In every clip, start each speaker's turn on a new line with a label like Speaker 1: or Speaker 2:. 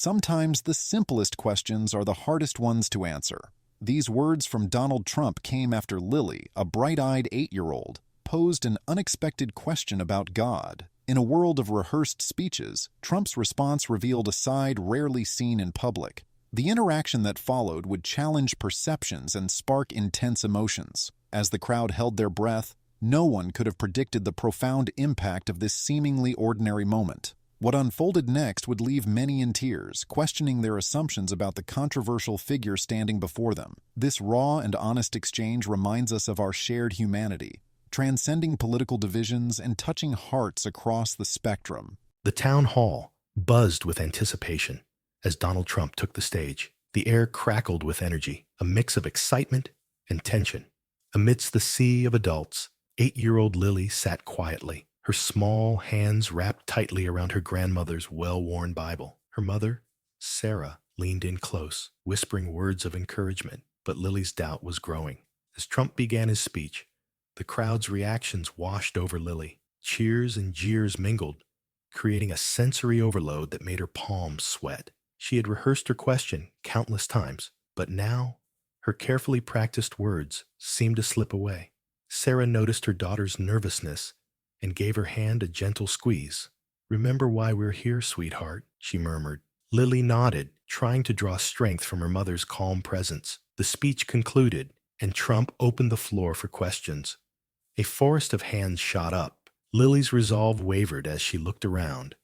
Speaker 1: Sometimes the simplest questions are the hardest ones to answer. These words from Donald Trump came after Lily, a bright-eyed 8-year-old, posed an unexpected question about God. In a world of rehearsed speeches, Trump's response revealed a side rarely seen in public. The interaction that followed would challenge perceptions and spark intense emotions. As the crowd held their breath, no one could have predicted the profound impact of this seemingly ordinary moment. What unfolded next would leave many in tears, questioning their assumptions about the controversial figure standing before them. This raw and honest exchange reminds us of our shared humanity, transcending political divisions and touching hearts across the spectrum.
Speaker 2: The town hall buzzed with anticipation as Donald Trump took the stage. The air crackled with energy, a mix of excitement and tension. Amidst the sea of adults, 8-year-old Lily sat quietly, her small hands wrapped tightly around her grandmother's well-worn Bible. Her mother, Sarah, leaned in close, whispering words of encouragement, but Lily's doubt was growing. As Trump began his speech, the crowd's reactions washed over Lily. Cheers and jeers mingled, creating a sensory overload that made her palms sweat. She had rehearsed her question countless times, but now her carefully practiced words seemed to slip away. Sarah noticed her daughter's nervousness and gave her hand a gentle squeeze. "Remember why we're here, sweetheart," she murmured. Lily nodded, trying to draw strength from her mother's calm presence. The speech concluded, and Trump opened the floor for questions. A forest of hands shot up. Lily's resolve wavered as she looked around,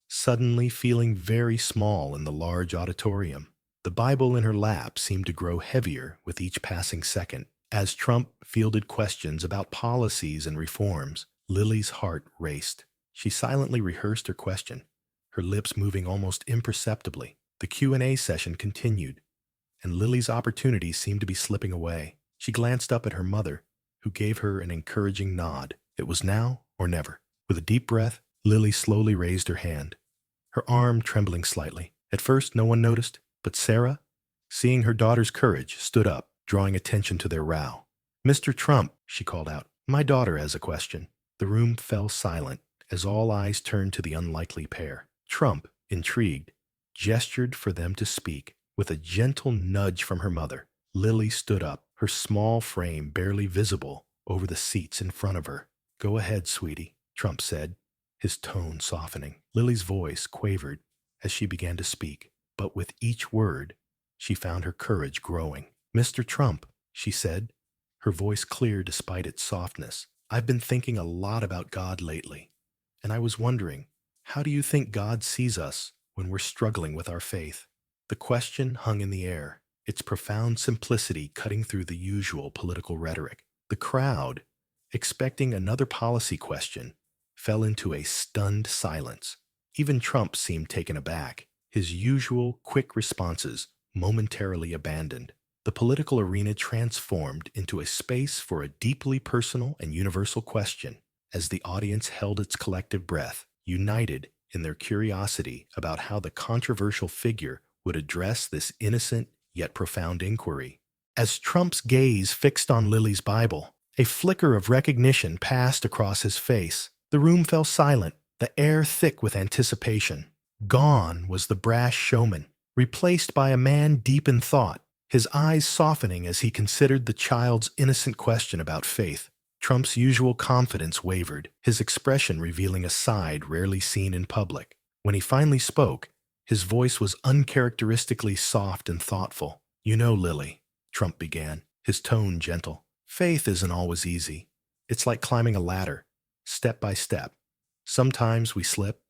Speaker 2: suddenly feeling very small in the large auditorium. The Bible in her lap seemed to grow heavier with each passing second. As Trump fielded questions about policies and reforms, Lily's heart raced. She silently rehearsed her question, her lips moving almost imperceptibly. The Q&A session continued, and Lily's opportunity seemed to be slipping away. She glanced up at her mother, who gave her an encouraging nod. It was now or never. With a deep breath, Lily slowly raised her hand, her arm trembling slightly. At first, no one noticed, but Sarah, seeing her daughter's courage, stood up, drawing attention to their row. "Mr. Trump," she called out, "my daughter has a question." The room fell silent as all eyes turned to the unlikely pair. Trump, intrigued, gestured for them to speak. With a gentle nudge from her mother, Lily stood up, her small frame barely visible over the seats in front of her. "Go ahead, sweetie," Trump said, his tone softening. Lily's voice quavered as she began to speak, but with each word, she found her courage growing. "Mr. Trump," she said, her voice clear despite its softness, "I've been thinking a lot about God lately, and I was wondering, how do you think God sees us when we're struggling with our faith?" The question hung in the air, its profound simplicity cutting through the usual political rhetoric. The crowd, expecting another policy question, fell into a stunned silence. Even Trump seemed taken aback, his usual quick responses momentarily abandoned. The political arena transformed into a space for a deeply personal and universal question as the audience held its collective breath, united in their curiosity about how the controversial figure would address this innocent yet profound inquiry. As Trump's gaze fixed on Lily's Bible, a flicker of recognition passed across his face. The room fell silent, the air thick with anticipation. Gone was the brash showman, replaced by a man deep in thought, his eyes softening as he considered the child's innocent question about faith. Trump's usual confidence wavered, his expression revealing a side rarely seen in public. When he finally spoke, his voice was uncharacteristically soft and thoughtful. "You know, Lily," Trump began, his tone gentle, "faith isn't always easy. It's like climbing a ladder, step by step. Sometimes we slip,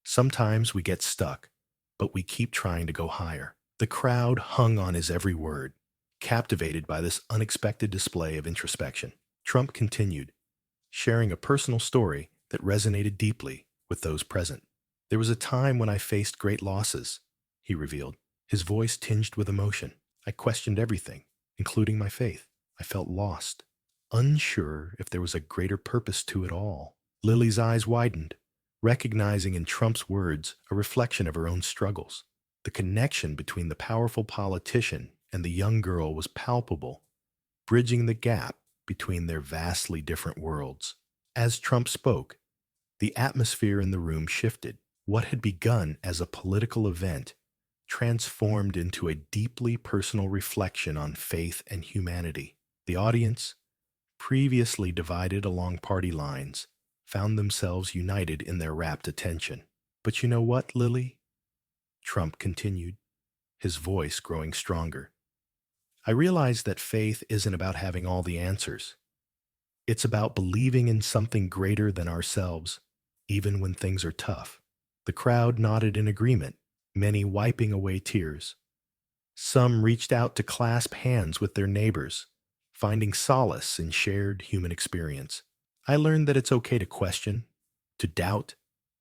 Speaker 2: sometimes we get stuck, but we keep trying to go higher." The crowd hung on his every word, captivated by this unexpected display of introspection. Trump continued, sharing a personal story that resonated deeply with those present. "There was a time when I faced great losses," he revealed, his voice tinged with emotion. "I questioned everything, including my faith. I felt lost, unsure if there was a greater purpose to it all." Lily's eyes widened, recognizing in Trump's words a reflection of her own struggles. The connection between the powerful politician and the young girl was palpable, bridging the gap between their vastly different worlds. As Trump spoke, the atmosphere in the room shifted. What had begun as a political event transformed into a deeply personal reflection on faith and humanity. The audience, previously divided along party lines, found themselves united in their rapt attention. But you know what, Lily? Trump continued, his voice growing stronger. I realize that faith isn't about having all the answers. It's about believing in something greater than ourselves, even when things are tough. The crowd nodded in agreement, many wiping away tears. Some reached out to clasp hands with their neighbors, finding solace in shared human experience. I learned that it's okay to question, to doubt,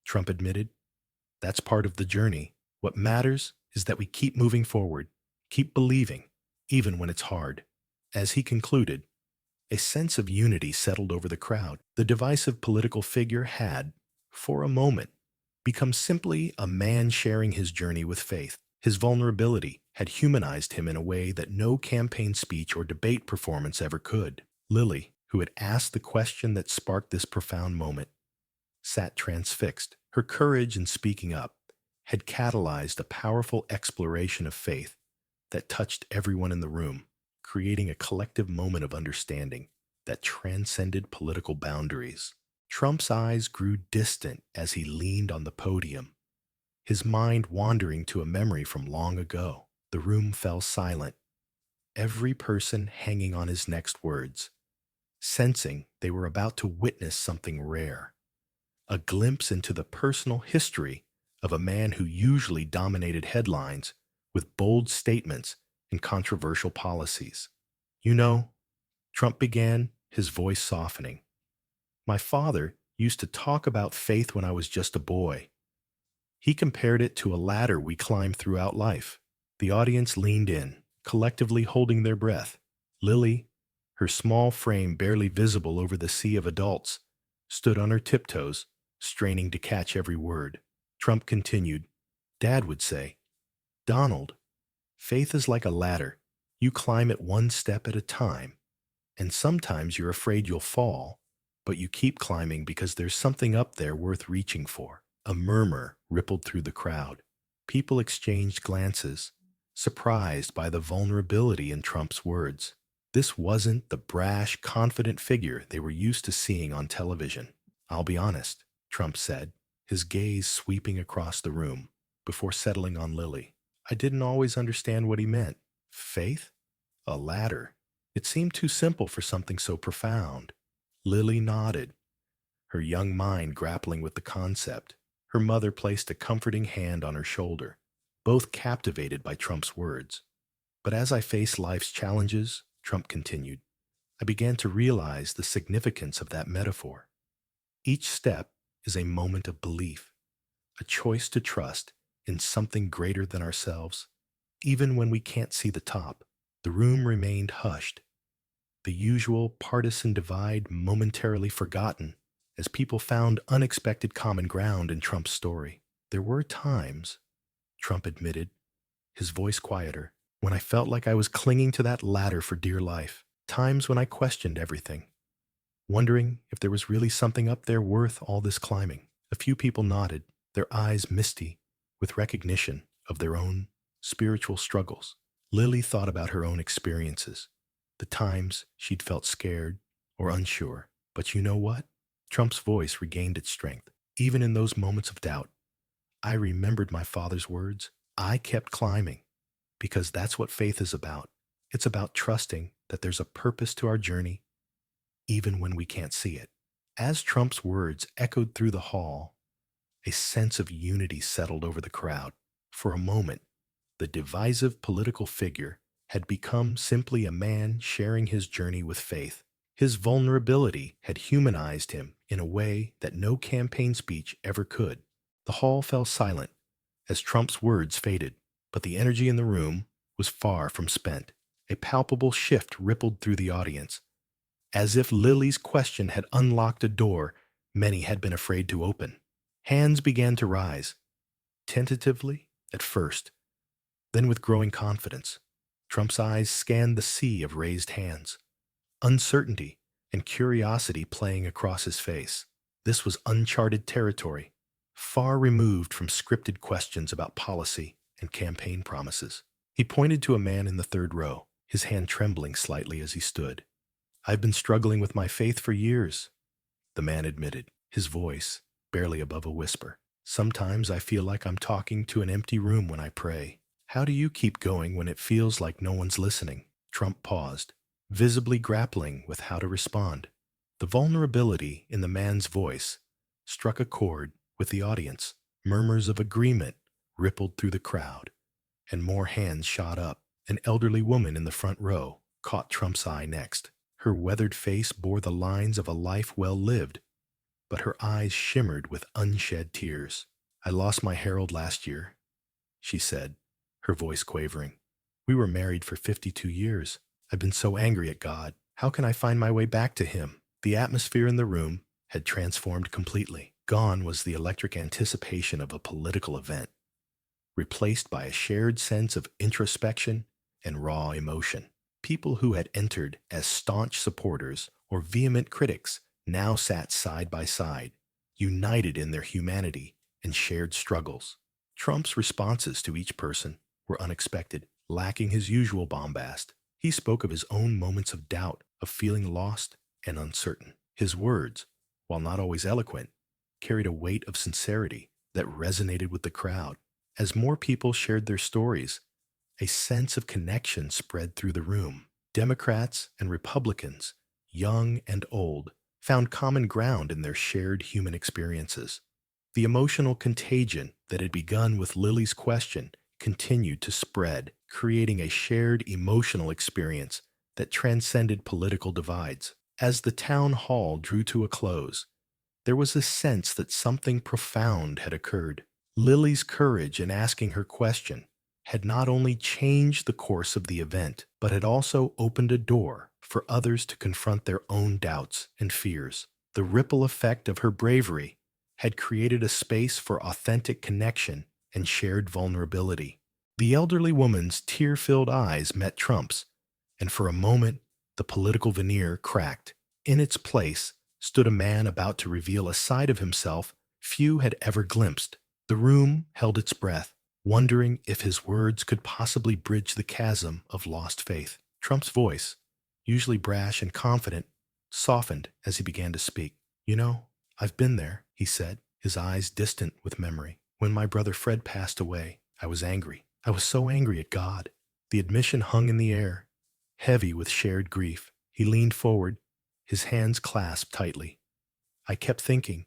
Speaker 2: Trump admitted. That's part of the journey. What matters is that we keep moving forward, keep believing, even when it's hard. As he concluded, a sense of unity settled over the crowd. The divisive political figure had, for a moment, become simply a man sharing his journey with faith. His vulnerability had humanized him in a way that no campaign speech or debate performance ever could. Lily, who had asked the question that sparked this profound moment, sat transfixed. Her courage in speaking up had catalyzed a powerful exploration of faith that touched everyone in the room, creating a collective moment of understanding that transcended political boundaries. Trump's eyes grew distant as he leaned on the podium, his mind wandering to a memory from long ago. The room fell silent, every person hanging on his next words, sensing they were about to witness something rare, a glimpse into the personal history of a man who usually dominated headlines with bold statements and controversial policies. You know, Trump began, his voice softening. My father used to talk about faith when I was just a boy. He compared it to a ladder we climb throughout life. The audience leaned in, collectively holding their breath. Lily, her small frame barely visible over the sea of adults, stood on her tiptoes, straining to catch every word. Trump continued, Dad would say, Donald, faith is like a ladder. You climb it one step at a time, and sometimes you're afraid you'll fall, but you keep climbing because there's something up there worth reaching for. A murmur rippled through the crowd. People exchanged glances, surprised by the vulnerability in Trump's words. This wasn't the brash, confident figure they were used to seeing on television. I'll be honest, Trump said, his gaze sweeping across the room before settling on Lily. I didn't always understand what he meant. Faith? A ladder. It seemed too simple for something so profound. Lily nodded, her young mind grappling with the concept. Her mother placed a comforting hand on her shoulder, both captivated by Trump's words. But as I faced life's challenges, Trump continued, I began to realize the significance of that metaphor. Each step is a moment of belief, a choice to trust in something greater than ourselves, even when we can't see the top. The room remained hushed, the usual partisan divide momentarily forgotten as people found unexpected common ground in Trump's story. There were times, Trump admitted, his voice quieter, when I felt like I was clinging to that ladder for dear life. Times when I questioned everything, wondering if there was really something up there worth all this climbing. A few people nodded, their eyes misty with recognition of their own spiritual struggles. Lily thought about her own experiences, the times she'd felt scared or unsure. But you know what? Trump's voice regained its strength. Even in those moments of doubt, I remembered my father's words. I kept climbing because that's what faith is about. It's about trusting that there's a purpose to our journey, even when we can't see it. As Trump's words echoed through the hall, a sense of unity settled over the crowd. For a moment, the divisive political figure had become simply a man sharing his journey with faith. His vulnerability had humanized him in a way that no campaign speech ever could. The hall fell silent as Trump's words faded, but the energy in the room was far from spent. A palpable shift rippled through the audience, as if Lily's question had unlocked a door many had been afraid to open. Hands began to rise, tentatively at first, then with growing confidence. Trump's eyes scanned the sea of raised hands, uncertainty and curiosity playing across his face. This was uncharted territory, far removed from scripted questions about policy. and campaign promises. He pointed to a man in the third row, his hand trembling slightly as he stood. "I've been struggling with my faith for years," the man admitted, his voice barely above a whisper. "Sometimes I feel like I'm talking to an empty room when I pray. How do you keep going when it feels like no one's listening?" Trump paused, visibly grappling with how to respond. The vulnerability in the man's voice struck a chord with the audience. Murmurs of agreement rippled through the crowd, and more hands shot up. An elderly woman in the front row caught Trump's eye next. Her weathered face bore the lines of a life well lived, but her eyes shimmered with unshed tears. "I lost my Harold last year," she said, her voice quavering. "We were married for 52 years. I've been so angry at God. How can I find my way back to Him?" The atmosphere in the room had transformed completely. Gone was the electric anticipation of a political event, replaced by a shared sense of introspection and raw emotion. People who had entered as staunch supporters or vehement critics now sat side by side, united in their humanity and shared struggles. Trump's responses to each person were unexpected, lacking his usual bombast. He spoke of his own moments of doubt, of feeling lost and uncertain. His words, while not always eloquent, carried a weight of sincerity that resonated with the crowd. As more people shared their stories, a sense of connection spread through the room. Democrats and Republicans, young and old, found common ground in their shared human experiences. The emotional contagion that had begun with Lily's question continued to spread, creating a shared emotional experience that transcended political divides. As the town hall drew to a close, there was a sense that something profound had occurred. Lily's courage in asking her question had not only changed the course of the event, but had also opened a door for others to confront their own doubts and fears. The ripple effect of her bravery had created a space for authentic connection and shared vulnerability. The elderly woman's tear-filled eyes met Trump's, and for a moment the political veneer cracked. In its place stood a man about to reveal a side of himself few had ever glimpsed. The room held its breath, wondering if his words could possibly bridge the chasm of lost faith. Trump's voice, usually brash and confident, softened as he began to speak. "You know, I've been there," he said, his eyes distant with memory. "When my brother Fred passed away, I was angry. I was so angry at God." The admission hung in the air, heavy with shared grief. He leaned forward, his hands clasped tightly. "I kept thinking,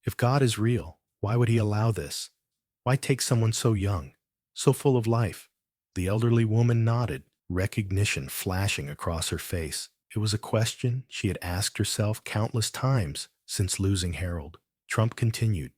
Speaker 2: if God is real, why would He allow this? Why take someone so young, so full of life?" The elderly woman nodded, recognition flashing across her face. It was a question she had asked herself countless times since losing Harold. Trump continued,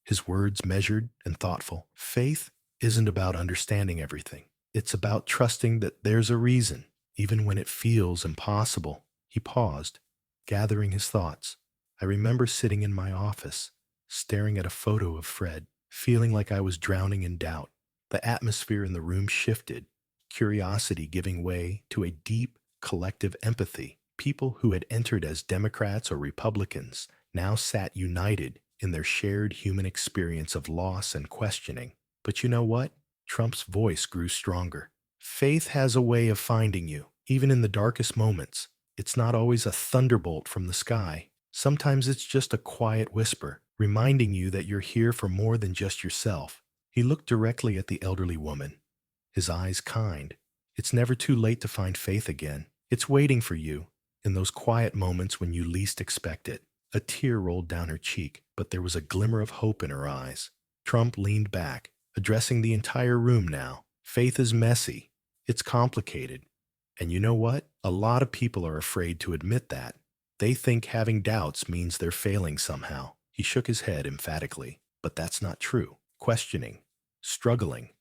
Speaker 2: his words measured and thoughtful. "Faith isn't about understanding everything. It's about trusting that there's a reason, even when it feels impossible." He paused, gathering his thoughts. "I remember sitting in my office, staring at a photo of Fred, feeling like I was drowning in doubt. The atmosphere in the room shifted, curiosity giving way to a deep, collective empathy. People who had entered as Democrats or Republicans now sat united in their shared human experience of loss and questioning. But you know what? Trump's voice grew stronger. "Faith has a way of finding you, even in the darkest moments. It's not always a thunderbolt from the sky. Sometimes it's just a quiet whisper, reminding you that you're here for more than just yourself." He looked directly at the elderly woman, his eyes kind. "It's never too late to find faith again. It's waiting for you in those quiet moments when you least expect it." A tear rolled down her cheek, but there was a glimmer of hope in her eyes. Trump leaned back, addressing the entire room now. "Faith is messy. It's complicated. And you know what? A lot of people are afraid to admit that. They think having doubts means they're failing somehow." He shook his head emphatically. "But that's not true. Questioning, struggling,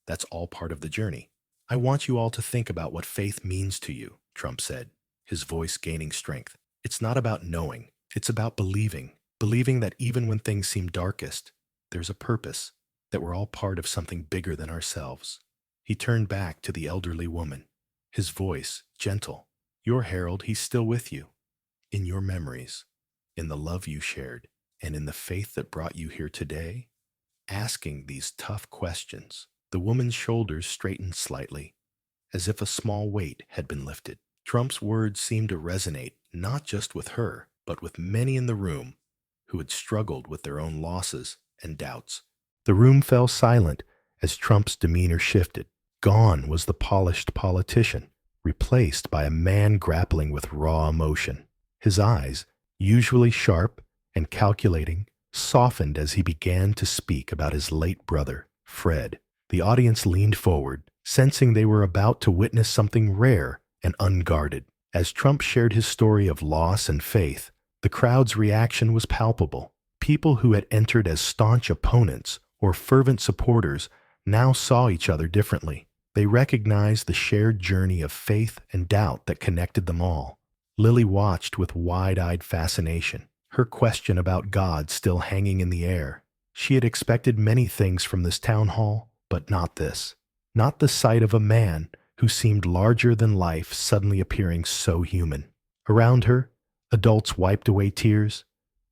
Speaker 2: that's all part of the journey. I want you all to think about what faith means to you," Trump said, his voice gaining strength. "It's not about knowing. It's about believing. Believing that even when things seem darkest, there's a purpose, that we're all part of something bigger than ourselves." He turned back to the elderly woman, his voice gentle. "Your Harold, he's still with you, in your memories, in the love you shared, and in the faith that brought you here today, asking these tough questions. The woman's shoulders straightened slightly, as if a small weight had been lifted. Trump's words seemed to resonate not just with her, but with many in the room who had struggled with their own losses and doubts. The room fell silent as Trump's demeanor shifted. Gone was the polished politician, replaced by a man grappling with raw emotion. His eyes, usually sharp and calculating, softened as he began to speak about his late brother, Fred. The audience leaned forward, sensing they were about to witness something rare and unguarded. As Trump shared his story of loss and faith, the crowd's reaction was palpable. People who had entered as staunch opponents or fervent supporters now saw each other differently. They recognized the shared journey of faith and doubt that connected them all. Lily watched with wide-eyed fascination, her question about God still hanging in the air. She had expected many things from this town hall, but not this. Not the sight of a man who seemed larger than life suddenly appearing so human. Around her, adults wiped away tears,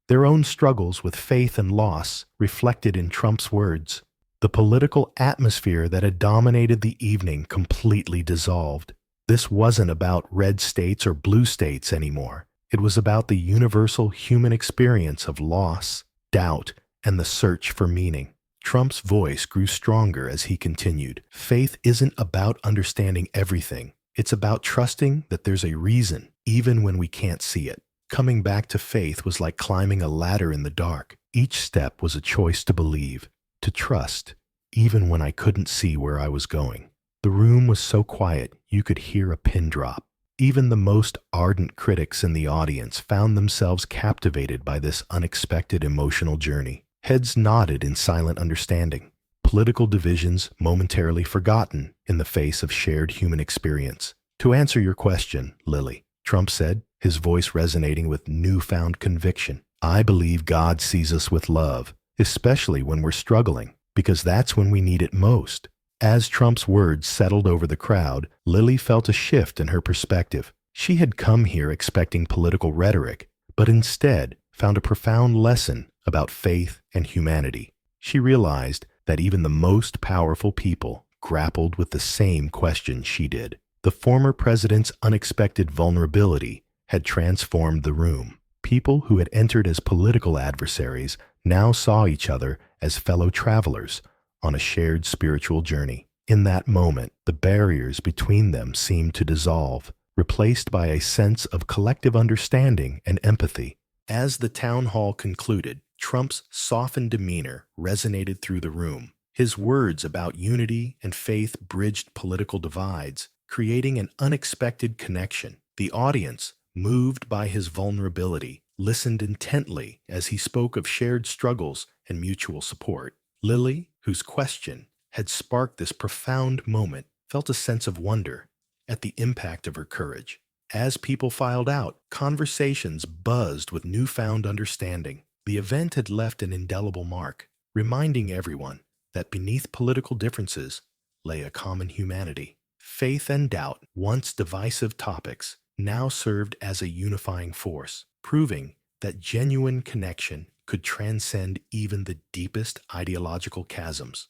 Speaker 2: their own struggles with faith and loss reflected in Trump's words. The political atmosphere that had dominated the evening completely dissolved. This wasn't about red states or blue states anymore. It was about the universal human experience of loss, doubt, and the search for meaning. Trump's voice grew stronger as he continued. Faith isn't about understanding everything. It's about trusting that there's a reason, even when we can't see it. Coming back to faith was like climbing a ladder in the dark. Each step was a choice to believe, to trust, even when I couldn't see where I was going. The room was so quiet you could hear a pin drop. Even the most ardent critics in the audience found themselves captivated by this unexpected emotional journey. Heads nodded in silent understanding, political divisions momentarily forgotten in the face of shared human experience. To answer your question, Lily, Trump said, his voice resonating with newfound conviction, I believe God sees us with love, especially when we're struggling, because that's when we need it most. As Trump's words settled over the crowd, Lily felt a shift in her perspective. She had come here expecting political rhetoric, but instead found a profound lesson about faith and humanity. She realized that even the most powerful people grappled with the same question she did. The former president's unexpected vulnerability had transformed the room. People who had entered as political adversaries now saw each other as fellow travelers on a shared spiritual journey. In that moment, the barriers between them seemed to dissolve, replaced by a sense of collective understanding and empathy. As the town hall concluded, Trump's softened demeanor resonated through the room. His words about unity and faith bridged political divides, creating an unexpected connection. The audience, moved by his vulnerability, listened intently as he spoke of shared struggles and mutual support. Lily, whose question had sparked this profound moment, felt a sense of wonder at the impact of her courage. As people filed out, conversations buzzed with newfound understanding. The event had left an indelible mark, reminding everyone that beneath political differences lay a common humanity. Faith and doubt, once divisive topics, now served as a unifying force, proving that genuine connection could transcend even the deepest ideological chasms.